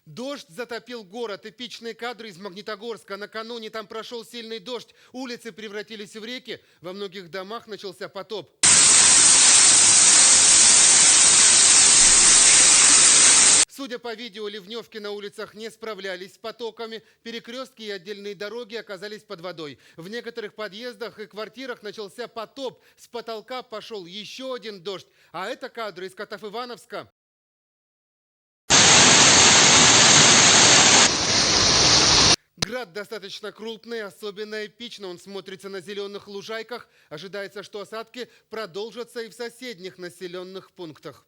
Дождь затопил город. Эпичные кадры из Магнитогорска. Накануне там прошел сильный дождь. Улицы превратились в реки. Во многих домах начался потоп. Судя по видео, ливневки на улицах не справлялись с потоками. Перекрестки и отдельные дороги оказались под водой. В некоторых подъездах и квартирах начался потоп. С потолка пошел еще один дождь. А это кадры из Котов-Ивановска. Град достаточно крупный, особенно эпично он смотрится на зеленых лужайках. Ожидается, что осадки продолжатся и в соседних населенных пунктах.